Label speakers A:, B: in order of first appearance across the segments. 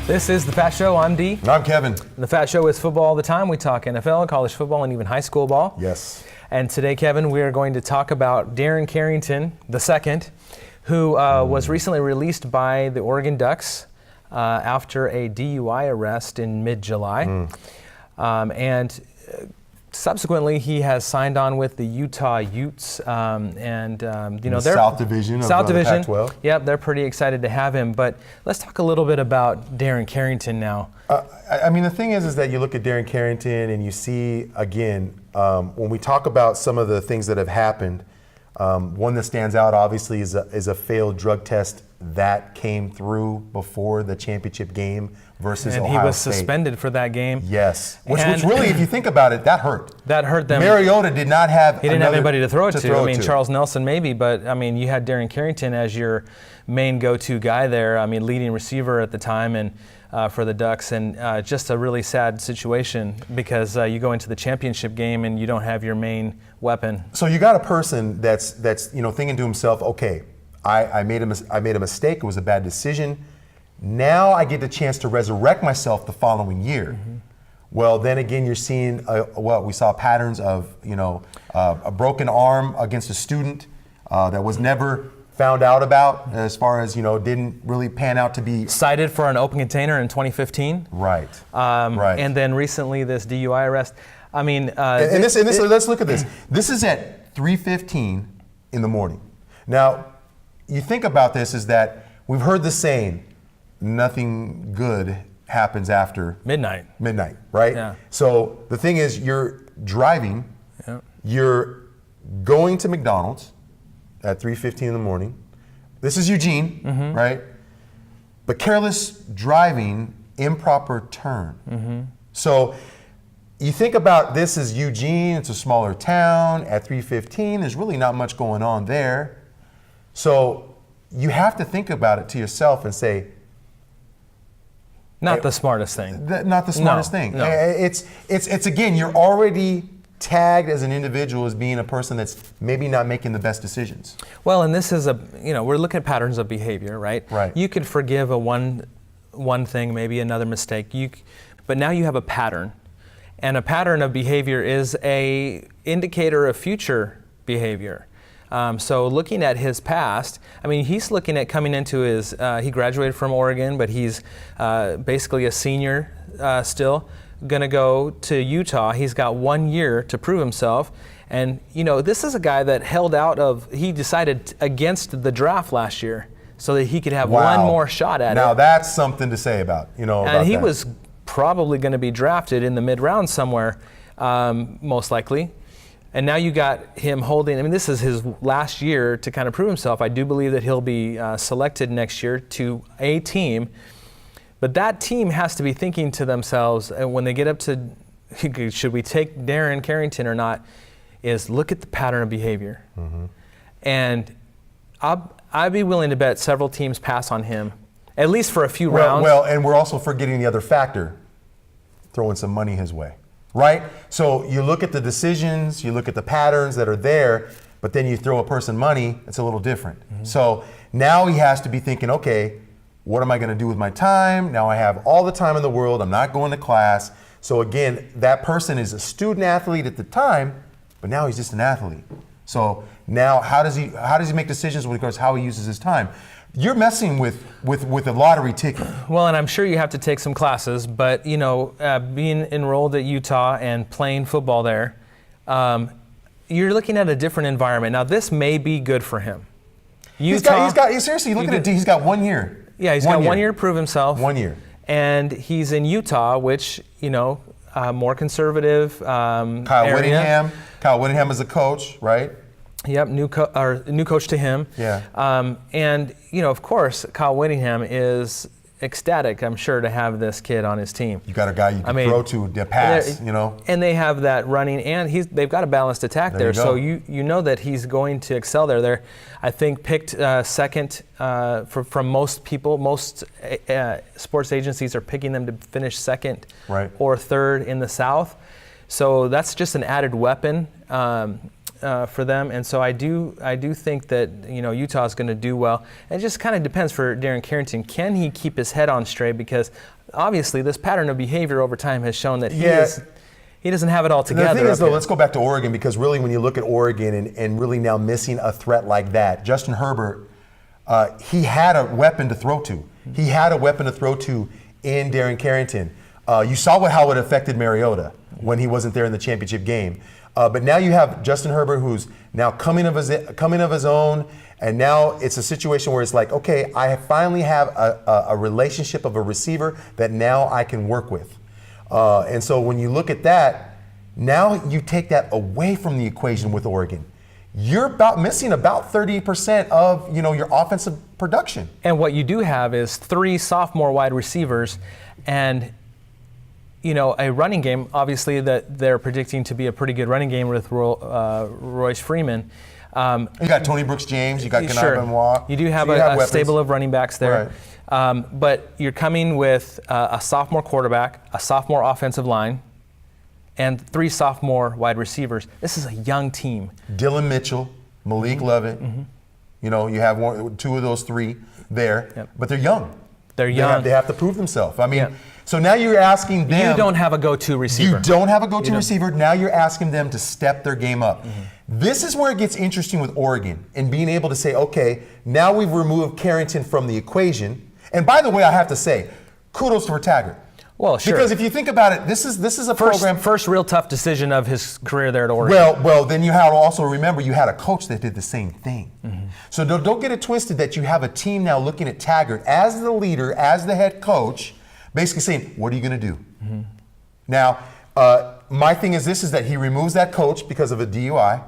A: This is the FATT Show. I'm Dee.
B: And I'm Kevin.
A: And the FATT Show is football all the time. We talk NFL, college football, and even high school ball.
B: Yes.
A: And today, Kevin, we are going to talk about Darren Carrington II, who was recently released by the Oregon Ducks after a DUI arrest in mid-July. And subsequently, he has signed on with the Utah Utes, they're
B: South Division of the Pac-12.
A: Yep, they're pretty excited to have him. But let's talk a little bit about Darren Carrington now.
B: I mean, the thing is that you look at Darren Carrington and you see, again, when we talk about some of the things that have happened, one that stands out obviously is a failed drug test that came through before the championship game versus Ohio State.
A: And he was suspended for that game.
B: Yes, which really, if you think about it, that hurt.
A: That hurt them.
B: Mariota did not have.
A: He didn't have anybody to throw it to. I mean, Charles Nelson maybe, but I mean, you had Darren Carrington as your main go-to guy there. I mean, leading receiver at the time and for the Ducks, and just a really sad situation because you go into the championship game and you don't have your main weapon.
B: So you got a person that's thinking to himself, okay, I made a mistake. It was a bad decision. Now I get the chance to resurrect myself the following year. Mm-hmm. Well, then again, you're seeing we saw patterns of a broken arm against a student that was never found out about, as far as didn't really pan out to be
A: cited for an open container in 2015.
B: Right.
A: Right. And then recently this DUI arrest. I mean,
B: let's look at this. This is at 3:15 in the morning. Now, you think about this is that we've heard the saying, nothing good happens after
A: midnight,
B: right?
A: Yeah.
B: So the thing is, you're driving, you're going to McDonald's at 3:15 in the morning. This is Eugene, right? But careless driving, improper turn. So you think about this as Eugene, it's a smaller town. At 3:15, there's really not much going on there. So you have to think about it to yourself and say,
A: not the smartest thing.
B: Not the smartest thing.
A: No.
B: It's again, you're already tagged as an individual as being a person that's maybe not making the best decisions.
A: Well, and this is we're looking at patterns of behavior, right?
B: Right.
A: You could forgive a one thing, maybe another mistake. But now you have a pattern. And a pattern of behavior is a indicator of future behavior. So looking at his past, I mean, he's looking at coming into his, he graduated from Oregon, but he's basically a senior still, going to go to Utah. He's got 1 year to prove himself. And, this is a guy that he decided against the draft last year so that he could have one more shot at it.
B: Now that's something to say about,
A: And he was probably going to be drafted in the mid-round somewhere, most likely. And now you got him this is his last year to kind of prove himself. I do believe that he'll be selected next year to a team. But that team has to be thinking to themselves, when they get up to, should we take Darren Carrington or not, is look at the pattern of behavior. And I'd be willing to bet several teams pass on him, at least for a few rounds.
B: Well, and we're also forgetting the other factor, throwing some money his way. Right? So you look at the decisions, you look at the patterns that are there, but then you throw a person money, it's a little different. So now he has to be thinking, okay, what am I going to do with my time? Now I have all the time in the world, I'm not going to class. So again, that person is a student athlete at the time, but now he's just an athlete. So now how does he make decisions with regards to how he uses his time? You're messing with a lottery ticket.
A: Well, and I'm sure you have to take some classes, but being enrolled at Utah and playing football there, you're looking at a different environment. Now, this may be good for him.
B: Utah, seriously, look at it. He's got 1 year.
A: Yeah, he's got 1 year to prove himself.
B: 1 year.
A: And he's in Utah, which more conservative
B: Kyle
A: area.
B: Whittingham is a coach, right?
A: Yep, new coach to him.
B: Yeah.
A: And of course, Kyle Whittingham is ecstatic, I'm sure, to have this kid on his team.
B: You got a guy you can throw to the pass,
A: And they have that running, and they've got a balanced attack there. So you know that he's going to excel there. They're, I think, picked second from most people. Most sports agencies are picking them to finish second or third in the South. So that's just an added weapon. for them, and so I do think that Utah is going to do well. It just kind of depends for Darren Carrington. Can he keep his head on straight? Because obviously this pattern of behavior over time has shown that he doesn't have it all together.
B: The thing is, though, let's go back to Oregon, because really when you look at Oregon and really now missing a threat like that, Justin Herbert, he had a weapon to throw to. He had a weapon to throw to in Darren Carrington. You saw how it affected Mariota when he wasn't there in the championship game. But now you have Justin Herbert, who's now coming of his own, and now it's a situation where it's like, okay, I finally have a relationship of a receiver that now I can work with. And so when you look at that, now you take that away from the equation with Oregon. You're missing about 30% of your offensive production.
A: And what you do have is 3 sophomore wide receivers, and a running game, obviously, that they're predicting to be a pretty good running game with Royce Freeman.
B: You got Tony Brooks-James, you got Kenai Benoit.
A: You do have a stable of running backs there. Right. But you're coming with a sophomore quarterback, a sophomore offensive line, and 3 sophomore wide receivers. This is a young team.
B: Dylan Mitchell, Malik Lovett. You have 2 of those 3 there, but they're young.
A: They're young.
B: They have to prove themselves. I mean, so now you're asking them.
A: You don't have a go-to receiver.
B: You don't have a go-to receiver. Now you're asking them to step their game up. This is where it gets interesting with Oregon and being able to say, okay, now we've removed Carrington from the equation. And by the way, I have to say, kudos for Taggart.
A: Well, sure.
B: Because if you think about it, this is a program.
A: First real tough decision of his career there at Oregon.
B: Well, then you have to also remember you had a coach that did the same thing. So don't get it twisted that you have a team now looking at Taggart as the leader, as the head coach, basically saying, what are you going to do? Now, my thing is that he removes that coach because of a DUI.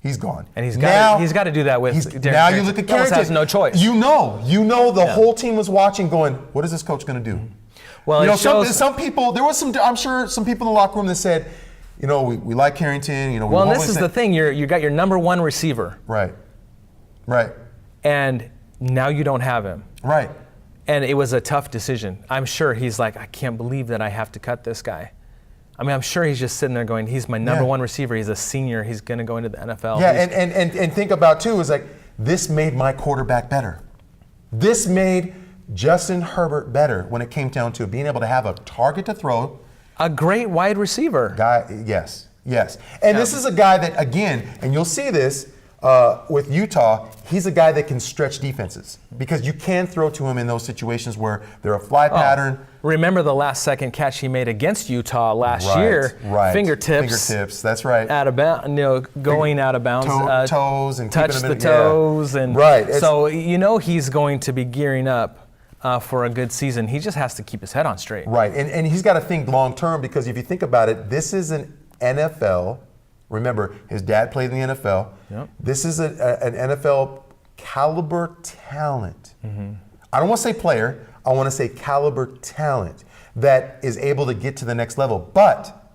B: He's gone.
A: And he's got to do that with Darren
B: now you look at Carrington.
A: He has no choice.
B: You know the whole team was watching going, what is this coach going to do?
A: Well,
B: some people, I'm sure some people in the locker room that said, we like Carrington,
A: well, this is the thing, you got your number 1 receiver.
B: Right.
A: And now you don't have him.
B: Right.
A: And it was a tough decision. I'm sure he's like, I can't believe that I have to cut this guy. I mean, I'm sure he's just sitting there going, he's my number 1 receiver. He's a senior. He's going to go into the NFL.
B: Yeah, and think about, too, is like, this made my quarterback better. This made Justin Herbert better when it came down to being able to have a target to throw.
A: A great wide receiver.
B: Yes. And this is a guy that, again, and you'll see this with Utah, he's a guy that can stretch defenses because you can throw to him in those situations where they're a fly pattern.
A: Remember the last second catch he made against Utah last year?
B: Right.
A: Fingertips.
B: That's right.
A: Out of bounds, going out of bounds.
B: Toes and
A: touch the toes and
B: right.
A: So he's going to be gearing up for a good season. He just has to keep his head on straight.
B: Right, and he's got to think long term because if you think about it, this is an NFL. Remember, his dad played in the NFL.
A: Yep.
B: This is an NFL caliber talent. I don't want to say player. I want to say caliber talent that is able to get to the next level. But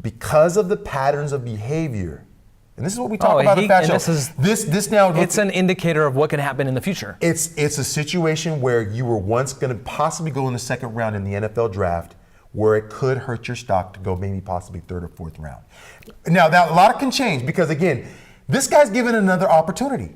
B: because of the patterns of behavior, and this is what we talk about at FATT Show. This now
A: it's an indicator of what can happen in the future.
B: It's a situation where you were once going to possibly go in the 2nd round in the NFL draft, where it could hurt your stock to go maybe possibly 3rd or 4th round. Now a lot can change because again, this guy's given another opportunity.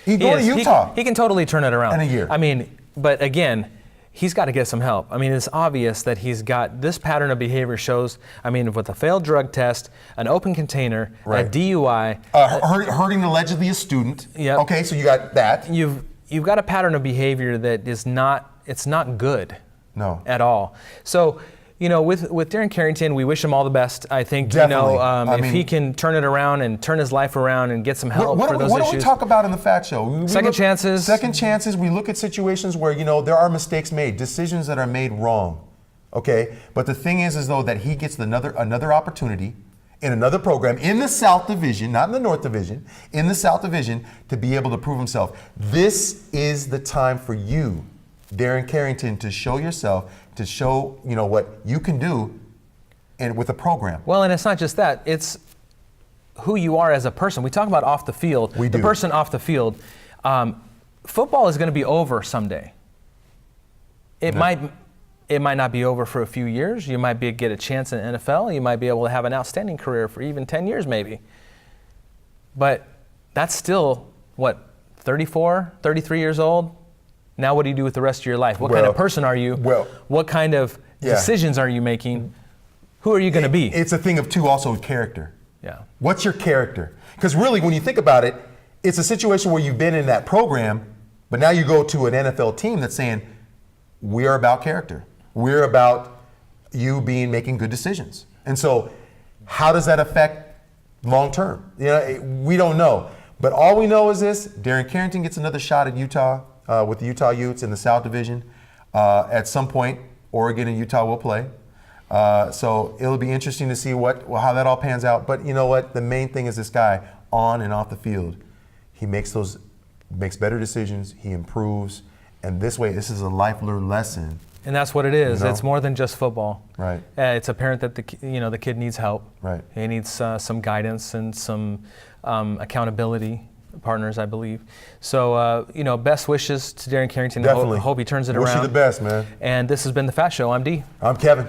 B: He's going to Utah.
A: He can totally turn it around
B: in a year.
A: I mean, but again, he's got to get some help. I mean, it's obvious that he's got this pattern of behavior shows, with a failed drug test, an open container, a DUI.
B: Hurting allegedly a student.
A: Yep.
B: Okay, so you got that.
A: You've got a pattern of behavior that is not good.
B: No.
A: At all. So, with Darren Carrington, we wish him all the best. I think,
B: definitely.
A: if he can turn it around and turn his life around and get some help for those issues.
B: What do we talk about in the FATT Show?
A: Second chances.
B: Second chances. We look at situations where, there are mistakes made, decisions that are made wrong. Okay? But the thing is though, that he gets another opportunity in another program in the South Division, not in the North Division, in the South Division, to be able to prove himself. This is the time for you, Darren Carrington, to show yourself, to show what you can do, and with a program.
A: Well, and it's not just that; it's who you are as a person. We talk about off the field.
B: We do.
A: The person off the field. Football is going to be over someday. It might not be over for a few years. You might get a chance in the NFL. You might be able to have an outstanding career for even 10 years, maybe. But that's still, what, 34, 33 years old? Now what do you do with the rest of your life? What kind of person are you? What kind of decisions are you making? Who are you going to be?
B: It's a thing of two, also character.
A: Yeah.
B: What's your character? Because really, when you think about it, it's a situation where you've been in that program, but now you go to an NFL team that's saying, we are about character. We're about you making good decisions. And so how does that affect long term? You know, we don't know. But all we know is this: Darren Carrington gets another shot at Utah with the Utah Utes in the South Division. At some point, Oregon and Utah will play. So it'll be interesting to see how that all pans out. But you know what? The main thing is this guy, on and off the field, he makes better decisions. He improves, and this way, this is a life learned lesson. And
A: that's what it is.
B: You know?
A: It's more than just football.
B: Right.
A: It's apparent that the kid needs help.
B: Right.
A: He needs some guidance and some accountability partners, I believe. So, best wishes to Darren Carrington.
B: Definitely.
A: Hope he turns it
B: Wish
A: around.
B: you the best, man.
A: And this has been the FATT Show. I'm D.
B: I'm Kevin.